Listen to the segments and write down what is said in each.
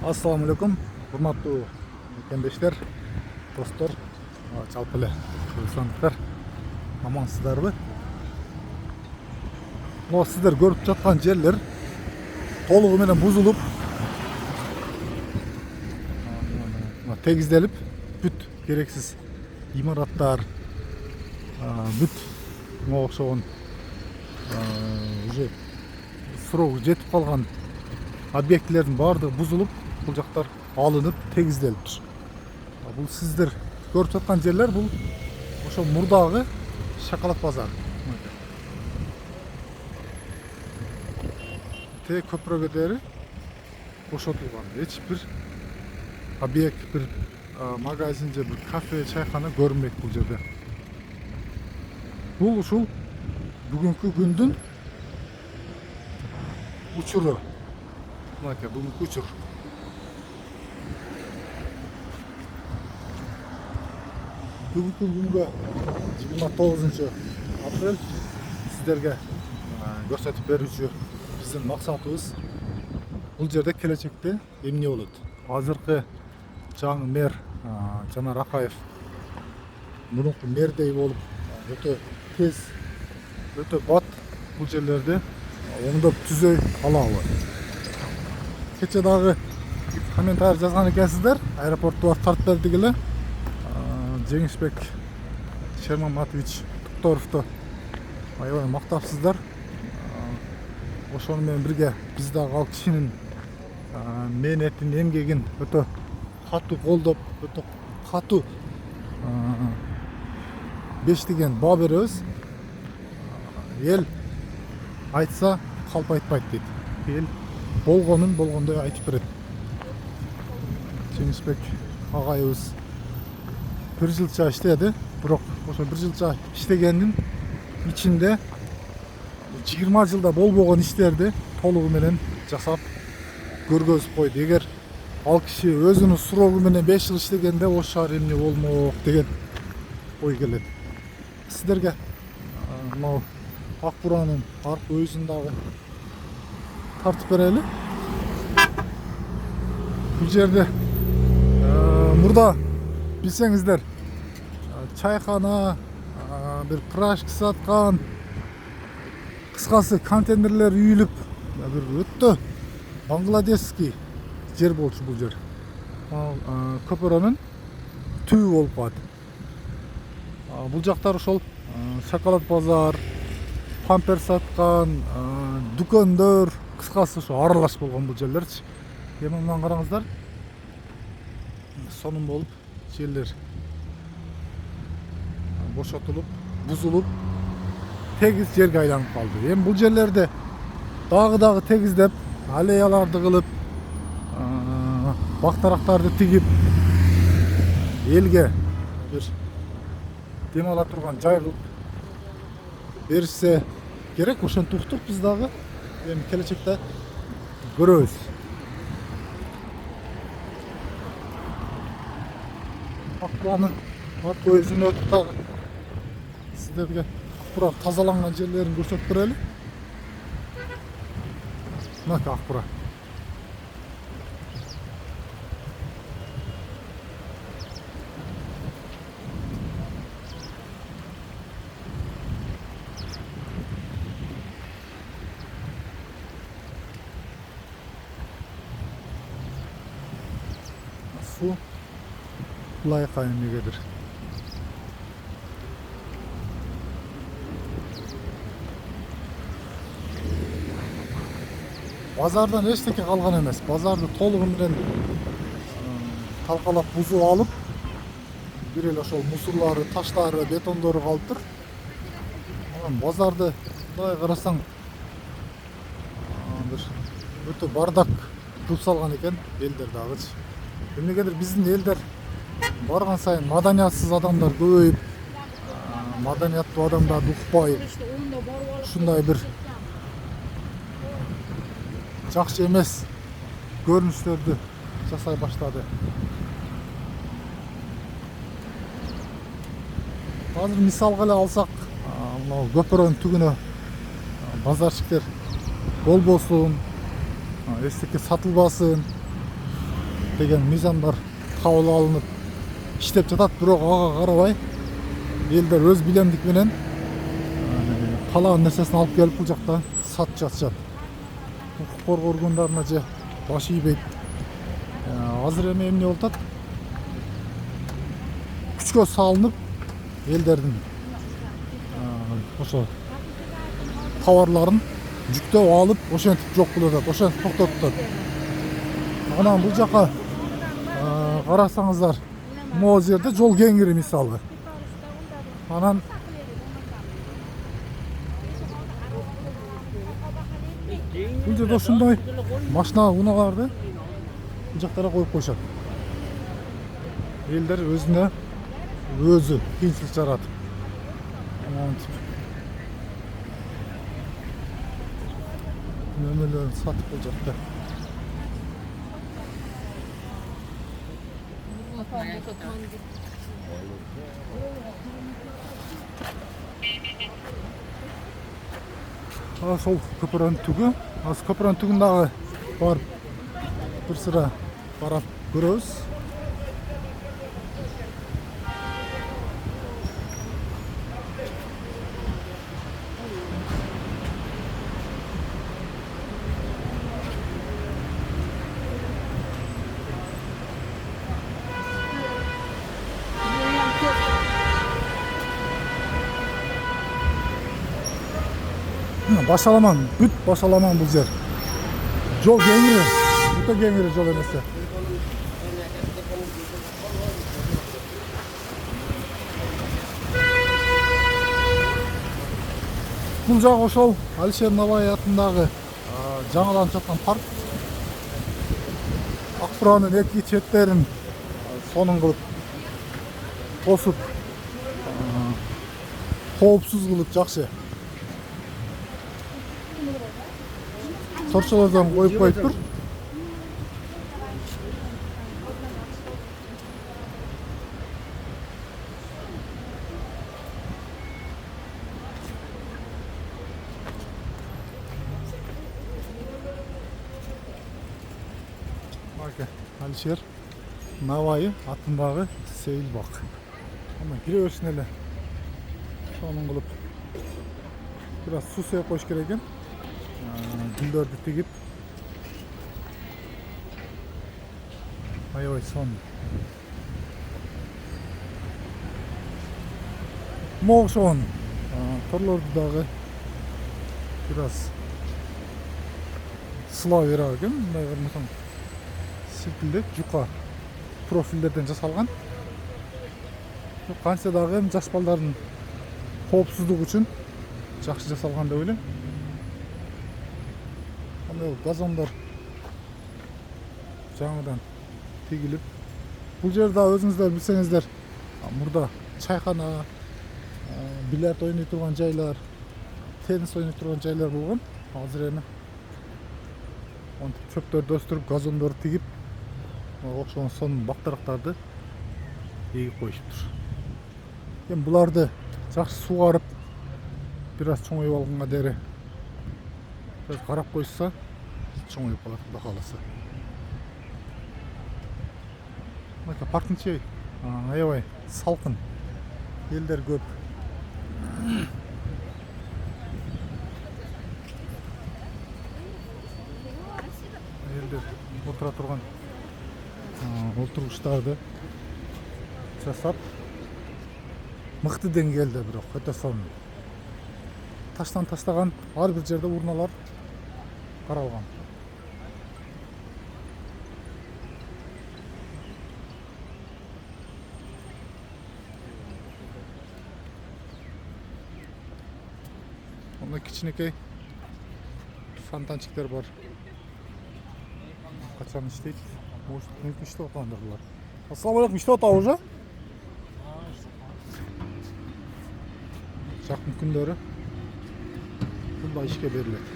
Assalamu alaikum, hurmatly mekendештер, dostlar, жалпы эле кыргызстандыктар, амансыздарбы? Мына сиздер көрүп жаткан жерлер толугу менен бузулуп, тегизделип, бүт керексиз имараттар, бүт мага окшогон уже срогу жетип калган объектилердин баардыгы бузулуп, бул жактар алынып, тегизделиптир. Бул сиздер көрүп жаткан жерлер бул ошо мурдагы шоколад базары. Көпүрөгө дери бошотулган. Эч бир объект, бир магазин же бир кафе, чайкана көрүнбөйт бул жерде. Бул ушул бүгүнкү күндүн учуру. Мынакей бүгүнкү учур. Бүгүнкү күнгө 29 апрель сиздерге көрсөтүп берүүчү биздин максатыбыз бул жерде келечекте эмне болот. Азыркы жаңы мэр Жанар Акаев мурунку мэрдей болуп өтө тез, өтө бат бул жерлерди оңдоп түзөй алабы. Кече дагы комментарий жазган экенсиздер, аэропортто тартып бердик эле. Жеңишбек Шермаматович Тукторовду аябай мактапсыздар. Ошону менен бирге биз дагы ал кишинин мээнетин, эмгегин өтө катуу колдоп, өтө катуу бештиген баа беребиз. Эл айтса калп айтпайт дейт. Эл болгонун болгондой айтып берет. Жеңишбек агайыбыз бир жылча иштеди, бирок ошо бир жылча иштегендин ичинде 20 жылда болбогон иштерди толугу менен жасап көргөзүп койду. Эгер ал киши өзүнүн срогу менен 5 жыл иштегенде ошол шаар эмне болмок деген ой келет. Сиздерге мына Ак Буранын аркы өзүн дагы тартып берели. Бул жерде мурда билсеңиздер чайкана, бир прашка саткан, кыскасы контейнерлер үйүлүп, бир өтө бангладешский жер болчу бул жер. Көпүрөнүн түбү болуп калат. Бул жактар ошол шоколад базар, памперс саткан, дүкөндөр, кыскасы ошо аралаш болгон бул жерлерчи. Эми мындан караңыздар, сонун болуп жерлер бошотулуп, бузулуп, тегиз жерге айланып калды. Эми бул жерлерде дагы тегиздеп, аллеяларды кылып, бактарактарды тигип, элге бир дем ала турган жай кылып беришсе керек. Ошентип уктук биз дагы. Эми келечекте көрөбүз. Ак Буранын аркы өзүнө өтүп дагы сиздерге Ак Буран тазаланган жерлерин көрсөтүп берели. Мынакей Ак Буран. Суу лайка эмнегедир. Базардан эчтеке калган эмес. Базарды толугу менен талкалап бузуп алып, бир эле ошол мусурлары, таштары, бетондору калыптыр. Базарды мындай карасаң бир өтө бардак кылып салган экен элдер дагычы. Эмнегедир биздин элдер барган сайын маданиятсыз адамдар көбөйүп, маданияттуу адамдарды укпай, ушундай бир жакшы эмес көрүнүштөрдү жасай баштады. Азыр мисалга эле алсак, мына көпүрөнүн түгүнө базарчиктер болбосун, эстеке сатылбасын, көптеген мыйзамдар кабыл алынып иштеп жатат, бирок ага карабай элдер өз билемдик менен каалаган нерсесин алып келип бул жакта сатып жатышат. Укук коргоо органдарына же баш ийбейт. Азыр эми эмне болуп атат? Күчкө салынып элдердин ошо товарларын жүктөп алып ошентип жок кылып атат, ошентип токтотуп атат. Анан бул жака карасаңыздар, могу жерде жол кеңири мисалы. Анан бул жерде ушундай машина унааларды бул жактара коюп коюшат. Элдер өзүнө өзү кыйынчылык жаратып. Нөмөрлөрүн сатып бул жакта. Сол көпүрөнүн түгү. Азыр көпүрөнүн түгүн дагы барып бир сыра карап көрөбүз. Башаламан, бүт башаламан бул жер. Жол кеңири, өтө кеңири жол эмесе. Бул жак ошол Алишер Набай атындагы жаңыланып жаткан парк. Ак Буранын эки четтерин сонун кылып тосуп, коопсуз кылып жакшы. Торчолордон коюп коюптур. Алишер Набай атындагы сейил бак. Анан кире берсин эле. Сонун кылып бир аз суу сеуп коюш керек экен. Güllerdi tigip aябай сонун. Могушон торлорду дагы бир аз сылаа бере экен. Мындай карасаң сипилдеп жука профилдерден жасалган. Канча дагы жаш балдардын коопсуздугу үчүн жакшы жасалган деп ойлойм. Газондар жаңадан тегилип. Бул жерде өзүңүздөр билсеңиздер, мурда чайкана, бильярд ойной турган жайлар, теннис ойной турган жайлар болгон. Азыр эми чөптөрдү өстүрүп, газондорду тигип, окшогон сонун бактарактарды эгип коюшуптур. Эми буларды жакшы сугарып, бир аз чоңоюп алганга дери карап коюшса, чоңоюп калат Кудай кааласа. Мына парктын аябай салкын. Элдер көп. Элдер отура турган олтургучтарды жасап, мыкты деңгээлде бирок өтө сонун. Таштан таштаган ар бир жерде урналар каралган. Onda кичинекей фонтанчиктер бар. Качан иштейт? Может, мүмкүн иштеп аткандыр булар. Ассаламу алейкум, иштеп атабы уже? Жакын күндөрү бул ишке берилет.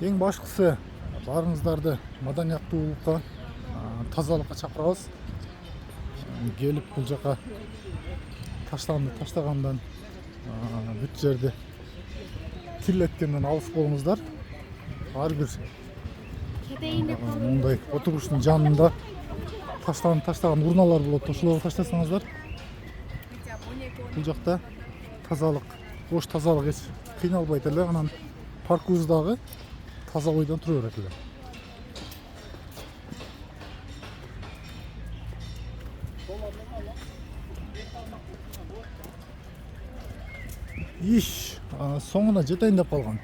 Эң башкысы баарыңыздарды маданияттуулукка, тазалыкка чакырабыз. Келип бул жака таштагандан бүт жерде тирлеткенден алыс болуңуздар. Ар бир мындай отургучтун жанында таштаган урналар болот. Ошолорго таштасаңыздар, бул жакта тазалык, бош тазалык эч кыйналбайт эле. Анан паркыбыз дагы таза бойдон тура берет эле. Иш соңуна жетейин деп калган.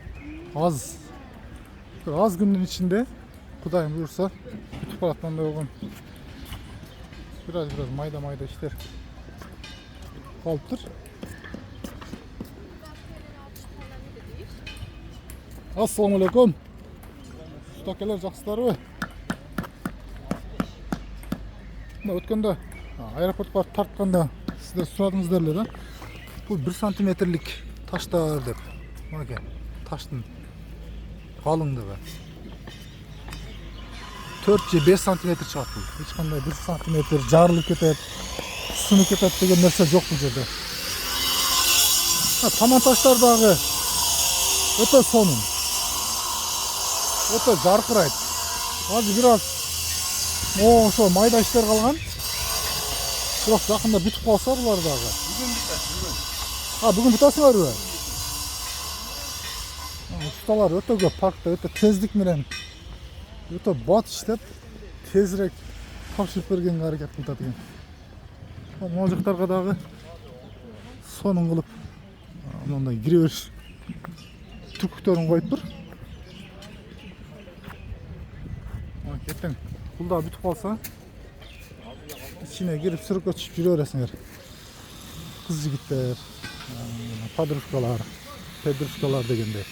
Az günün içinde Kudayım buyursa bütün palattan da olgun. Biraz mayda işler kalıptır. Assalamu alaikum. Ustakeler жақсылар ғой. Өткенде аэропортқа тартканда сіздер сұрадыңыздар эле да. Бұл 1 сантиметрлік таштар деп. Мынакей таштың қалыңдығы 4-5 сантиметр шығат бұл. Ешқандай 1 сантиметр жарылып кетет, сынып кетет деген нәрсе жоқ бұл жерде. Таман таштардағы өте сонун, өте жарқырайды. Азыр бираз ошо майда иштер калган. Бирок жакында бүтүп калса булар дагы. Бүгүн бүтөсүңөрбү? Ustalar öte көп паркта öte тездик менен öte бат иштеп тезирээк тапшырып бергенге аракет кылат экен. Могу жактарга дагы сонун кылып мындай кире бериш түркүктөрүн коюптур. Кеттен бул да бүтүп калса ичине кирип сүрөккө түшүп жүрө бересиңер. Кыз жигиттер, подружкалар, педрушкалар дегендей.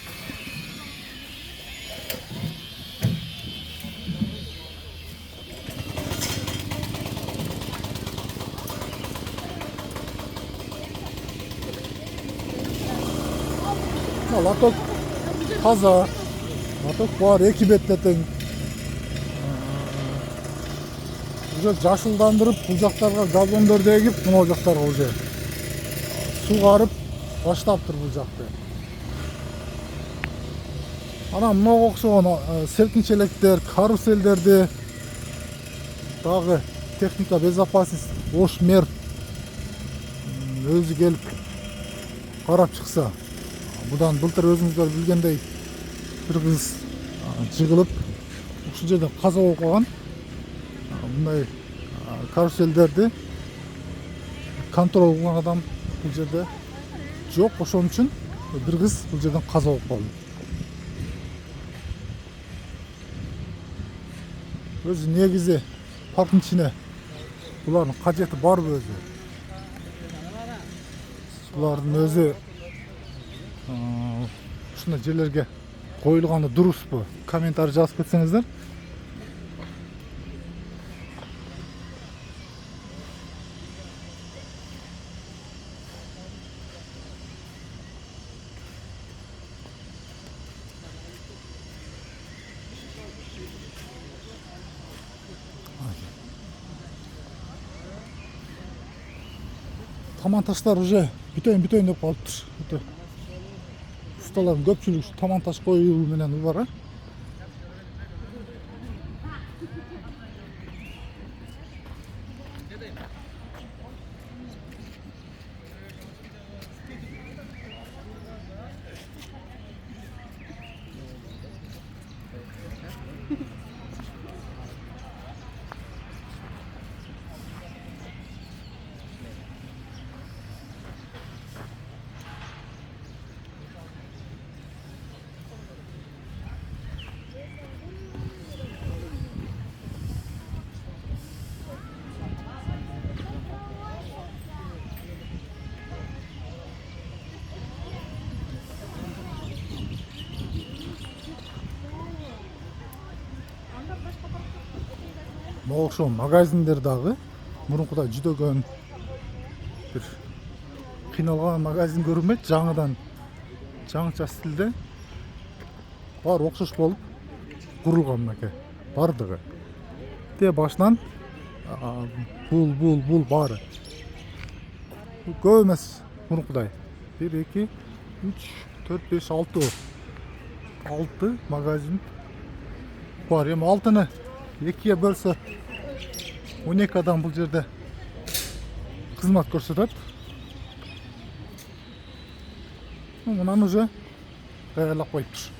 Латок таза, латок бар, эки бетте тең. Уже жашылдандырып, бул жактарга газондорду эгип, могу жактарга уже сугарып баштаптыр бул жакты. Анан мынага окшогон селкинчелектер, каруселдерди дагы техника безопасность Ошмер өзү келип карап чыкса. Будан былтыр өзүңүздөр билгендей бир кыз жыгылып ушул жерде каза болуп калган. Мындай каруселдерди контрол кылган адам бул жерде жок. Ошон үчүн бир кыз бул жерден каза болуп калды. Өзү негизи парктын ичине булардын кажети барбы өзү? Булардын өзү ушундай жерлерге коюлганы дуруспу? Комментарий жазып кетсеңиздер. Таман таштар уже бүтөйүн деп калыптыр. Ustaların көпчүлүгү таман таш коюу менен убара. Ошо магазиндер дагы мурункудай жүдөгөн бир кыйналган магазин көрүнбөйт. Жаңыдан жаңыча стилде бар окшош болуп курулган мынакей бардыгы. Те башынан бул баары. Көп эмес мурункудай. 1 2 3 4 5 6 6 magazin var. Эми 6-ны 2-ге бөлсө 12 адам бул жерде кызмат көрсөтөт. Мунан уже даярдап коюптур.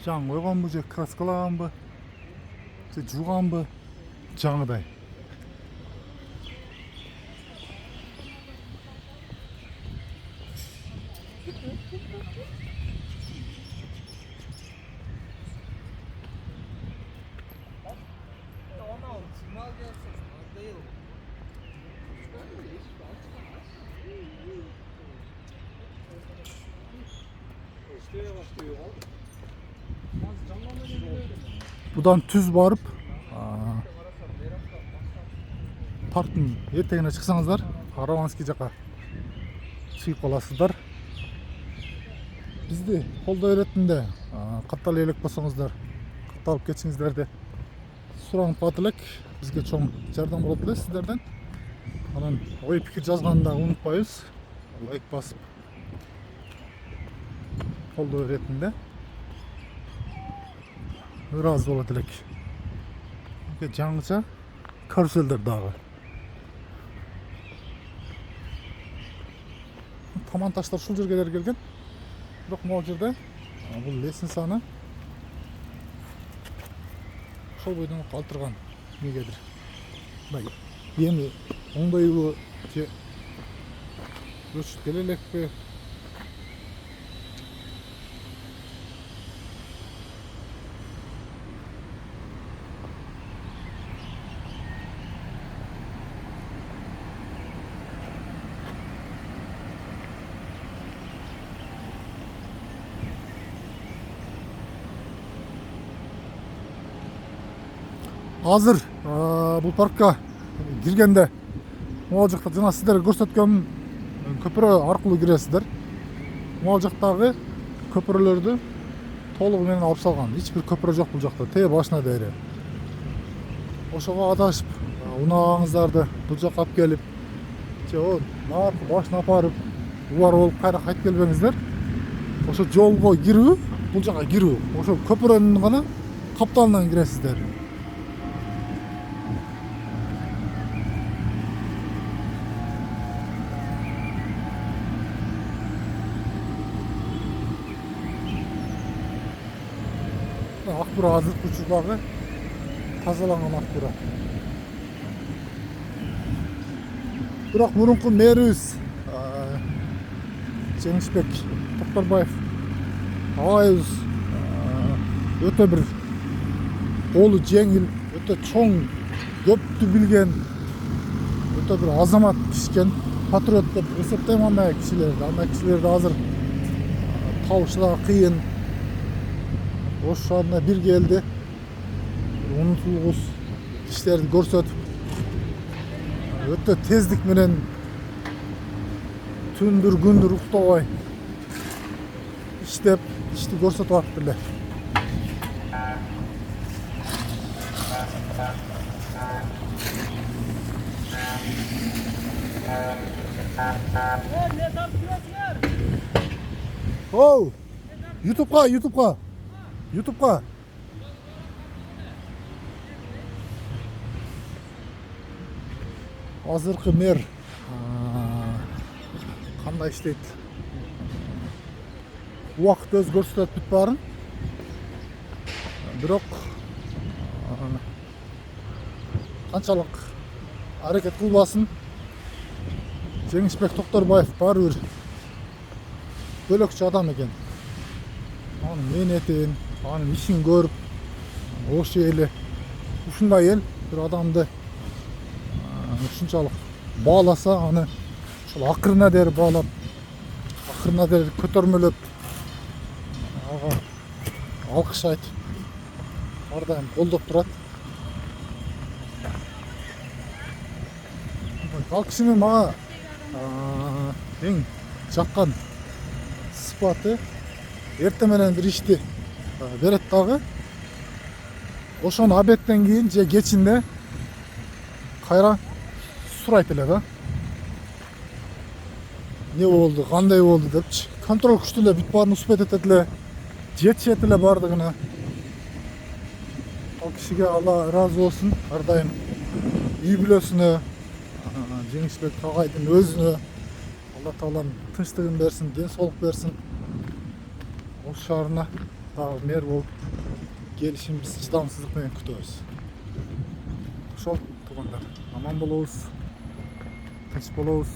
Жаңы койгонбу же краскалаганбы же жууганбы жаңыдай. Будан түз барып, парктын эртегине чыксаңыздар, Караванский жака чыгып каласыздар. Бизди колдой беретинде катталып элек болсоңуздар, катталып кетсиңиздерди суранып калат элек. Бизге чоң жардам болот эле сиздерден. Анан ой пикир жазганды унутпайбыз. Лайк басып колдой беретинде ыраазы болот элек. Жаңыча каруселдер дагы. Таман таштар ушул жерге келген. Бирок могу жерде бул лестницаны ошол бойдон калтырган эмнегедир. Эми оңдойбу же өчүп келе элекпи? Азыр бул паркка киргенде могу жакта жана сиздерге көрсөткөн көпүрө аркылуу киресиздер. Могу жактагы көпүрөлөрдү толугу менен алып салган. Эч бир көпүрө жок бул жакта. Те башына дейре. Ошого адашып, унагыңыздарды бул жакка алып келип, же наркы башына апарып, убар болуп кайра кайтып келбеңиздер. Ошо жолго кирүү, бул жакка кирүү. Ошо көпүрөнүн гана капталынан киресиздер. Акбура азыркы учурдагы тазаланган Акбура. Бирок мурунку мэрибиз Жеңишбек Токторбаев агайыбыз өтө бир колу жеңил, өтө чоң, көптү билген, өтө бир азамат кишкен, патриот деп эсептейм андай кишилерди. Андай кишилерди азыр табышы да кыйын. Ошондо бир келди, унутулгус иштерди көрсөтүп, өтө тездик менен түндүр күндүр уктабай иштеп, ишти көрсөтүп атты эле. Оу, YouTube'га. Азыркы мэр кандай иштейт? Убакыт өз көрсөтөт бүт баарын. Бирок канчалык аракет кылбасын, Жеңишбек Токторбаев баары бир бөлөкчү адам экен. Анын мээнетин, анын ишин көрүп, ошо эле ушундай эл бир адамды ушунчалык бааласа, аны ошол акырына дейин баалап, акырына дейин көтөрмөлөп, ага алкыш айтып, ар дайым колдоп турат. Ал кишинин мага эң жаккан сыпаты эртең менен бир ишти берет дагы. Ошону обедтен кийин же кечинде кайра сурайт эле да. ne oldu, qanday oldu dep kontrol күчтүлөр бүт баарын успет этетилер. Жетишет эле бардыгына. Ал кишиге Алла разы болсун. Ар дайым үй бүлөсүнө, Жеңишбек Тагайдын өзүнө Алла Таалам тынчтыгын берсин, ден соолук берсин. Ош шаарына дагы мэр болуп келишин биз чыдамсыздык менен күтөбүз. Ошол туугандар, аман болобуз, тынч болобуз.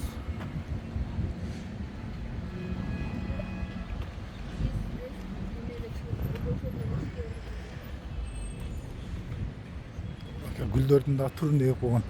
Гүлдөрдүн да түрүндө көп болгон.